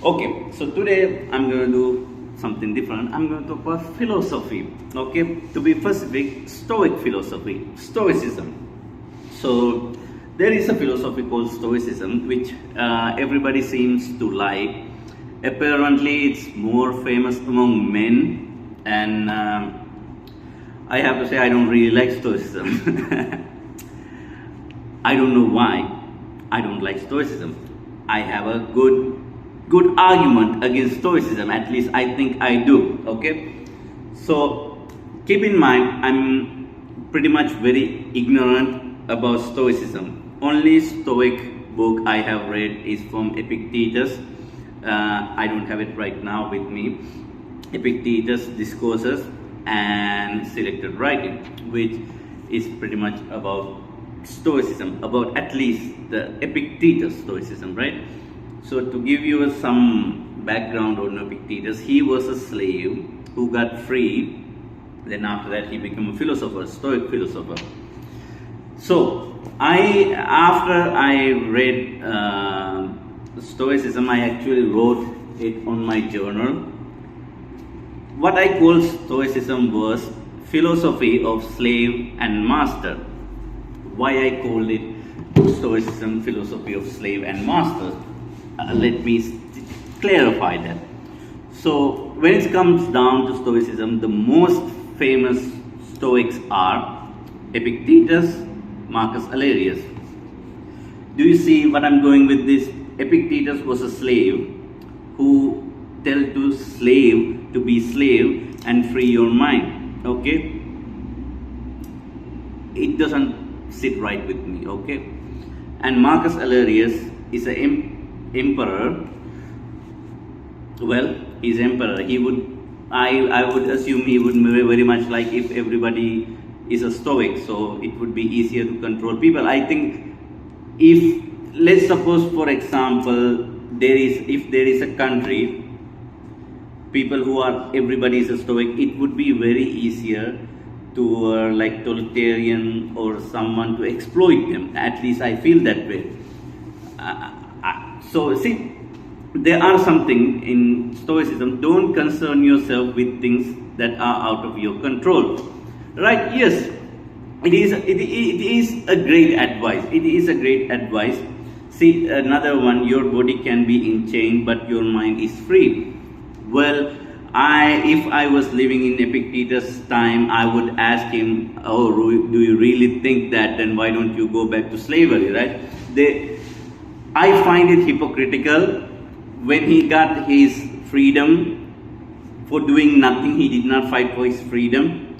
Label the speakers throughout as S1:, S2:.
S1: Okay, so today I'm going to do something different. I'm going to talk about philosophy. Okay, to be specific, Stoic philosophy, Stoicism. So there is a philosophy called Stoicism, which everybody seems to like. Apparently, it's more famous among men, and I have to say I don't really like Stoicism. I don't know why I don't like Stoicism. I have a good argument against Stoicism. At least I think I do. Okay, so keep in mind I'm pretty much very ignorant about Stoicism. Only Stoic book I have read is from Epictetus. I don't have it right now with me. Epictetus Discourses and Selected Writing, which is pretty much about Stoicism, about at least the Epictetus Stoicism, right? So to give you some background on Epictetus, he was a slave who got free. Then after that he became a philosopher, Stoic philosopher. So after I read Stoicism, I actually wrote it on my journal. What I call Stoicism was philosophy of slave and master. Why I called it Stoicism, philosophy of slave and master. Let me clarify that. So when it comes down to Stoicism, the most famous Stoics are Epictetus, Marcus Aurelius. Do you see what I'm going with this? Epictetus was a slave who tell to slave to be slave and free your mind. Okay, it doesn't sit right with me. Okay, and Marcus Aurelius is an emperor. Well, he's emperor. He would, I would assume he would very much like if everybody is a Stoic, so it would be easier to control people. I think if, let's suppose for example, if there is a country, people who are, everybody is a Stoic, it would be very easier to like totalitarian or someone to exploit them. At least I feel that way. So see, there are something in Stoicism. Don't concern yourself with things that are out of your control. Right? Yes, it is a great advice. It is a great advice. See, another one, your body can be in chain, but your mind is free. Well, if I was living in Epictetus' time, I would ask him, oh, do you really think that? Then why don't you go back to slavery, right? I find it hypocritical. When he got his freedom for doing nothing, he did not fight for his freedom.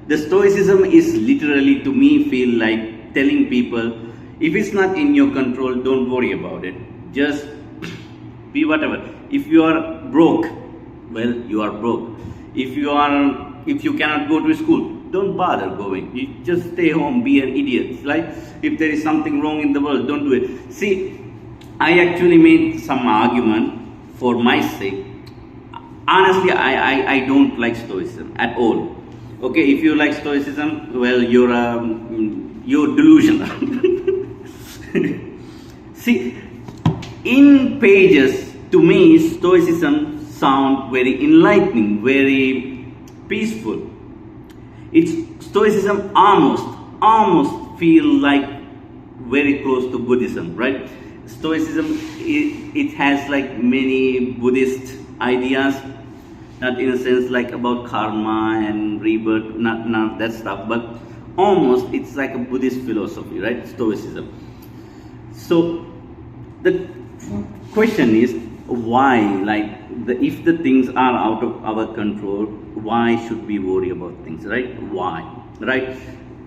S1: The Stoicism is literally, to me, feel like telling people, if it's not in your control, don't worry about it. Just be whatever. If you are broke, well, you are broke. If you cannot go to school, don't bother going. You just stay home, be an idiot. Like, if there is something wrong in the world, don't do it. See, I actually made some argument for my sake. Honestly, I don't like Stoicism at all. Okay, if you like Stoicism, well, you're delusional. See, in pages, to me, Stoicism sound very enlightening, very peaceful. Stoicism almost feel like very close to Buddhism, right? Stoicism, it has like many Buddhist ideas, not in a sense like about karma and rebirth, not that stuff, but almost it's like a Buddhist philosophy, right? Stoicism. So the question is, why? Like, if the things are out of our control, why should we worry about things, right? Why, right?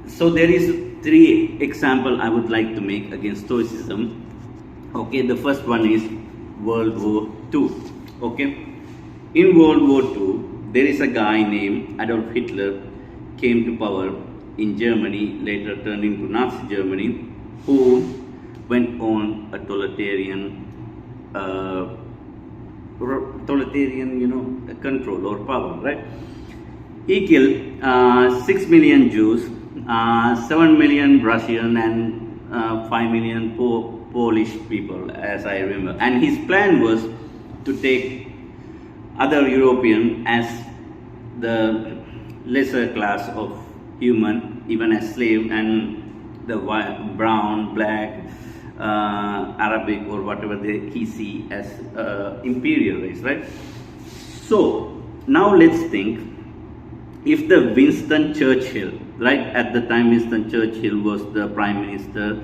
S1: So there is 3 examples I would like to make against Stoicism. Okay, the first one is World War II. Okay, in World War II, there is a guy named Adolf Hitler came to power in Germany, later turned into Nazi Germany, who went on a totalitarian, control or power, right? He killed 6 million Jews, 7 million Russian, and 5 million Polish people, as I remember. And his plan was to take other European as the lesser class of human, even as slave, and the white, brown, black, Arabic, or whatever he see as imperial race, right? So now let's think, if the Winston Churchill, right, at the time Winston Churchill was the prime minister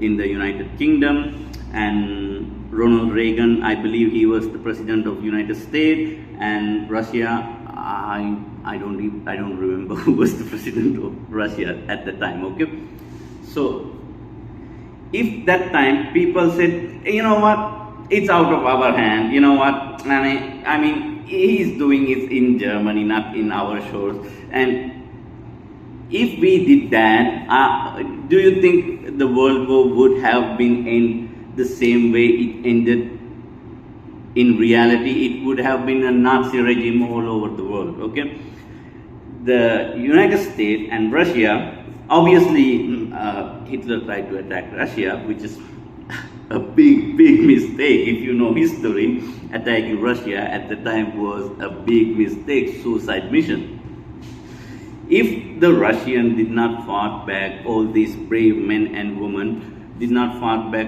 S1: in the United Kingdom, and Ronald Reagan, I believe he was the president of United States, and Russia, I don't remember who was the president of Russia at the time. Okay, so if that time people said, you know what, it's out of our hand, you know what, I mean he's doing it in Germany, not in our shores, and if we did that, do you think the World War would have been end the same way it ended? In reality, it would have been a Nazi regime all over the world. Okay, the United States and Russia, obviously Hitler tried to attack Russia, which is a big mistake. If you know history, attacking Russia at the time was a big mistake, suicide mission. If the Russians did not fight back, all these brave men and women did not fight back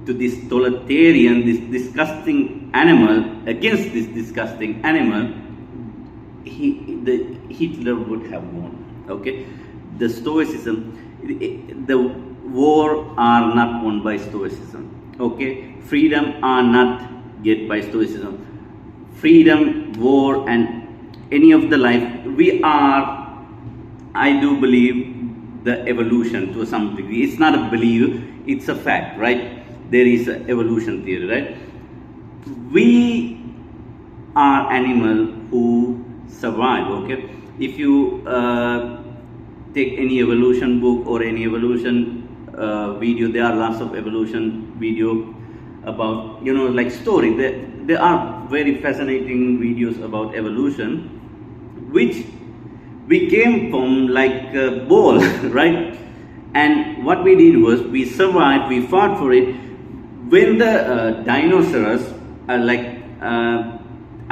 S1: to this totalitarian, this disgusting animal, against this disgusting animal, Hitler would have won. Okay, the Stoicism, the war are not won by Stoicism. Okay, freedom are not get by Stoicism. Freedom, war, and any of the life, we are, I do believe the evolution to some degree. It's not a belief, it's a fact, right? There is an evolution theory, right? We are animals who survive. Okay, if you take any evolution book or any evolution video, there are lots of evolution video about, you know, like story. There are very fascinating videos about evolution, which we came from like a ball, right? And what we did was we survived, we fought for it. When the dinosaurs, I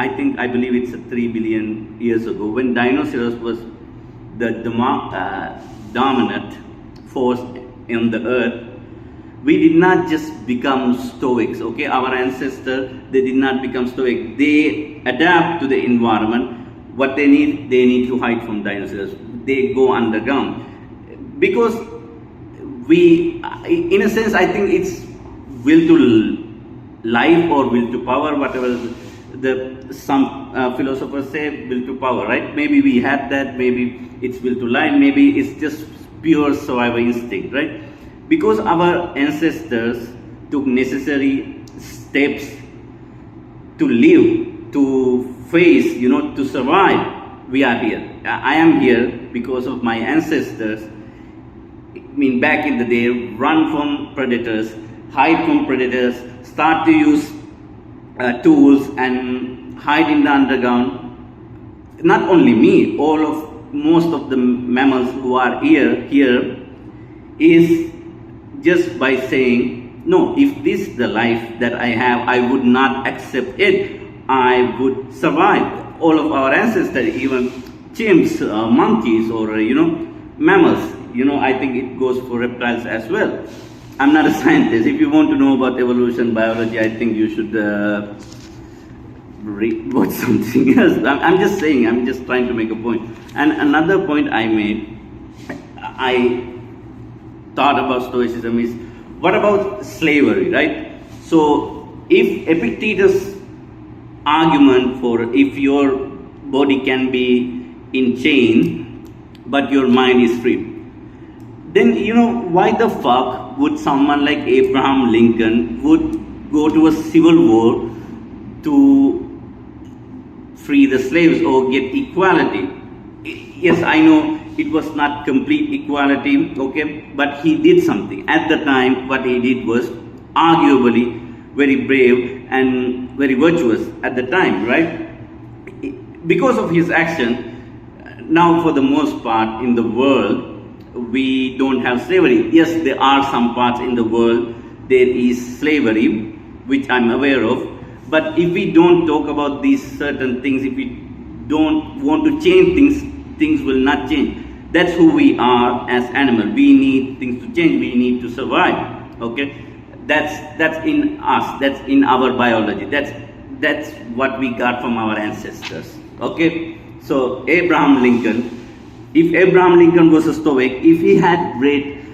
S1: believe it's 3 billion years ago, when dinosaurs was the dominant force in the earth, we did not just become stoics. Okay, our ancestors, they did not become stoic. They adapt to the environment. What they need to hide from dinosaurs. They go underground because we, in a sense, I think it's will to life or will to power, whatever some philosophers say, will to power, right? Maybe we had that, maybe it's will to life, maybe it's just pure survival instinct, right? Because our ancestors took necessary steps to live, to face, you know, to survive, we are here. I am here because of my ancestors. I mean, back in the day, run from predators, hide from predators, start to use tools and hide in the underground. Not only me, most of the mammals who are here is just by saying, no, if this is the life that I have, I would not accept it. I would survive. All of our ancestors, even chimps, monkeys, or mammals. I think it goes for reptiles as well. I'm not a scientist. If you want to know about evolution, biology, I think you should watch something else. I'm just saying. I'm just trying to make a point. And another point I made, I thought about Stoicism is, what about slavery, right? So if Epictetus' argument for if your body can be in chain but your mind is free, then why the fuck would someone like Abraham Lincoln would go to a civil war to free the slaves or get equality? Yes, I know it was not complete equality, okay, but he did something. At the time, what he did was arguably very brave and very virtuous at the time, right? Because of his action, now for the most part in the world, we don't have slavery. Yes, there are some parts in the world there is slavery, which I'm aware of, But if we don't talk about these certain things, if we don't want to change things, things will not change. That's who we are as animals. We need things to change. We need to survive. Okay, that's in us. That's in our biology. That's what we got from our ancestors. Okay, so Abraham Lincoln. If Abraham Lincoln was a Stoic, if he had read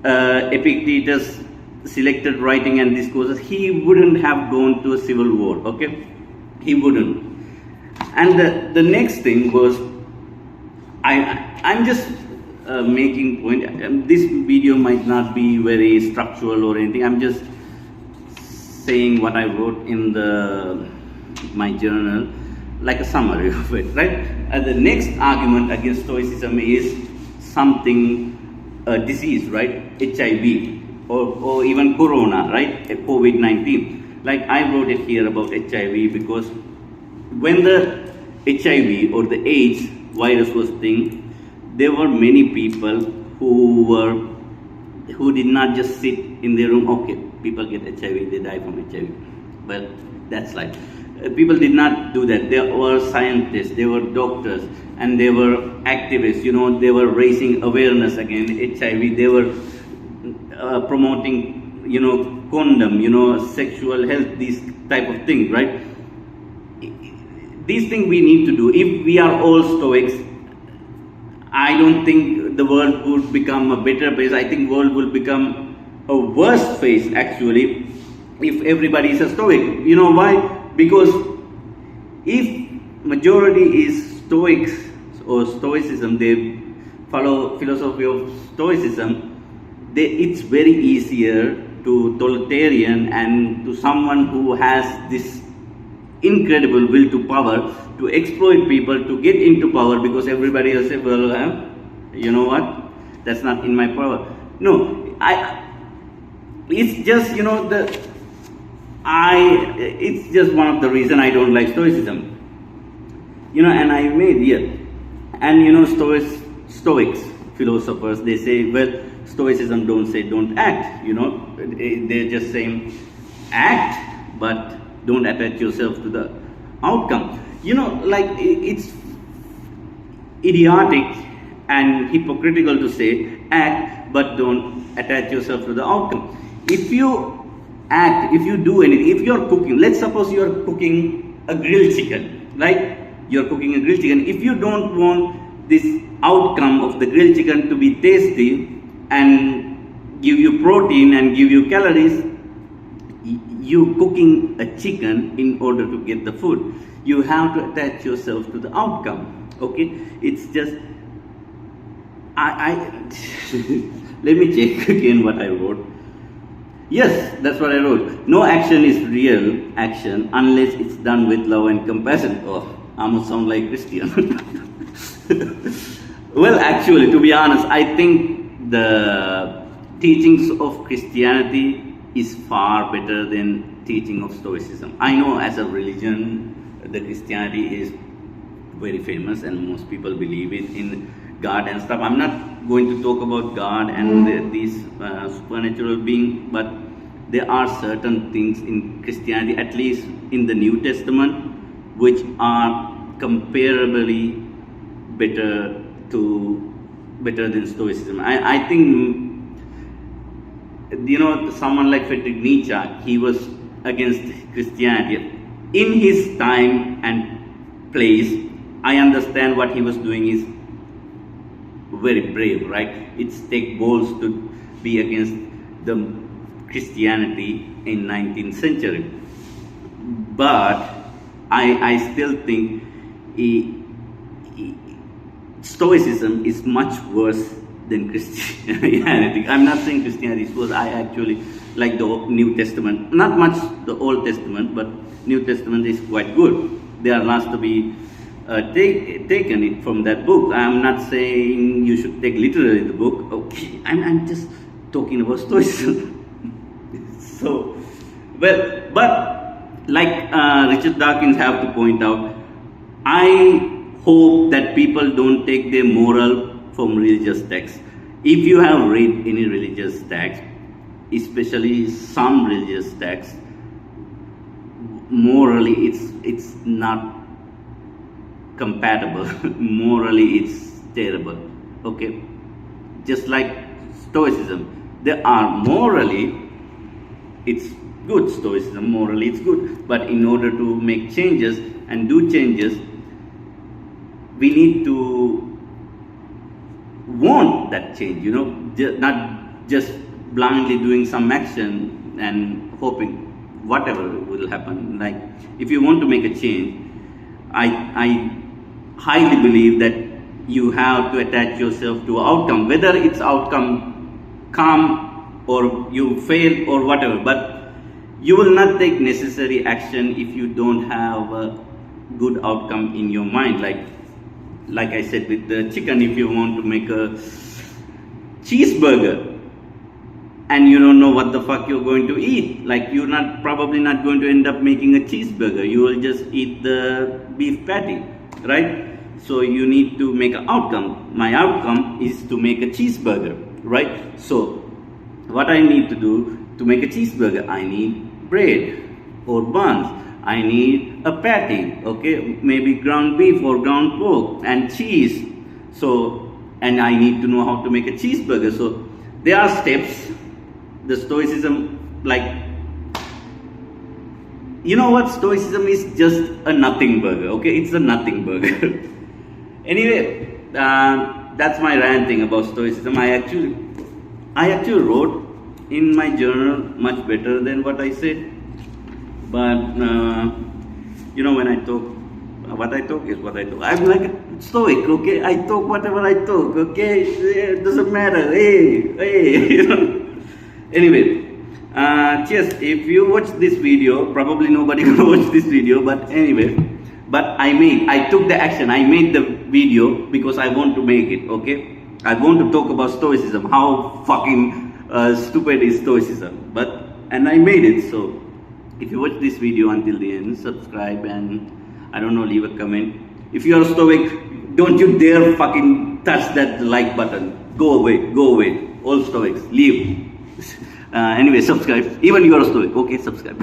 S1: Epictetus' selected writing and discourses, he wouldn't have gone to a civil war. Okay, he wouldn't. And the next thing was, I'm just making point. This video might not be very structural or anything. I'm just saying what I wrote in my journal, like a summary of it, right? The next argument against Stoicism is something, a disease, right? HIV or even Corona, right? COVID-19. Like I wrote it here about HIV because when the HIV or the AIDS virus was thing, there were many people who did not just sit in their room. Okay, people get HIV, they die from HIV. Well, that's life. People did not do that. There were scientists, there were doctors, and there were activists. You know, they were raising awareness against HIV. They were promoting, you know, condom, you know, sexual health, these type of things, right? These things we need to do. If we are all Stoics, I don't think the world would become a better place. I think world will become a worse place actually if everybody is a Stoic. You know why? Because if majority is Stoics or Stoicism, they follow philosophy of Stoicism, it's very easier to totalitarian and to someone who has this incredible will to power to exploit people to get into power, because everybody else says, well, you know what, that's not in my power. No, it's just, you know, it's just one of the reasons I don't like Stoicism. You know, and I made, yeah, and you know, Stoics, philosophers, they say, well, Stoicism don't say don't act, you know, they're just saying act, but don't attach yourself to the outcome. You know, like it's idiotic and hypocritical to say act, but don't attach yourself to the outcome. If you act, if you do anything, if you're cooking, let's suppose you're cooking a grilled chicken, right? You're cooking a grilled chicken. If you don't want this outcome of the grilled chicken to be tasty and give you protein and give you calories, you cooking a chicken in order to get the food. You have to attach yourself to the outcome. Okay, it's just let me check again what I wrote. Yes, that's what I wrote. No action is real action unless it's done with love and compassion. Oh, I almost sound like Christian. Well, actually, to be honest, I think the teachings of Christianity is far better than teaching of Stoicism. I know as a religion, the Christianity is very famous and most people believe it in God and stuff. I'm not going to talk about God and these supernatural beings, but there are certain things in Christianity, at least in the New Testament, which are comparably better than Stoicism. I think, you know, someone like Friedrich Nietzsche, he was against Christianity. In his time and place, I understand what he was doing is very brave, right? It's take balls to be against the Christianity in 19th century. But I still think Stoicism is much worse than Christianity. I'm not saying Christianity is worse. I actually like the New Testament. Not much the Old Testament, but New Testament is quite good. There are lots to be taken it from that book. I'm not saying you should take literally the book. Okay, I'm just talking about Stoicism. So, well, but like Richard Dawkins have to point out, I hope that people don't take their moral from religious texts. If you have read any religious text, especially some religious texts, morally it's not compatible. Morally it's terrible. Okay, just like stoicism, there are morally it's good. Stoicism, morally it's good, but in order to make changes and do changes, we need to want that change, not just blindly doing some action and hoping whatever will happen. Like, if you want to make a change, I highly believe that you have to attach yourself to outcome, whether it's outcome come or you fail or whatever, but you will not take necessary action if you don't have a good outcome in your mind. Like I said with the chicken, if you want to make a cheeseburger and you don't know what the fuck you're going to eat, like, you're probably not going to end up making a cheeseburger. You will just eat the beef patty, right? So you need to make an outcome. My outcome is to make a cheeseburger, right? So what I need to do to make a cheeseburger, I need bread or buns, I need a patty, okay, maybe ground beef or ground pork and cheese. So, and I need to know how to make a cheeseburger. So there are steps. The stoicism, like, you know what, stoicism is just a nothing burger, okay? It's a nothing burger. Anyway, that's my ranting about stoicism. I actually wrote in my journal much better than what I said, but when I talk, what I talk is what I talk. I'm like a stoic, okay? I talk whatever I talk, okay? It doesn't matter. Hey. Anyway, cheers. If you watch this video, probably nobody gonna watch this video, but anyway, but I took the action. I made the video because I want to make it, okay? I want to talk about stoicism, how fucking stupid is stoicism, and I made it. So if you watch this video until the end, subscribe and, I don't know, leave a comment. If you are stoic, don't you dare fucking touch that like button. Go away. All stoics, leave. Anyway, subscribe. Even you are a stoic, okay? Subscribe.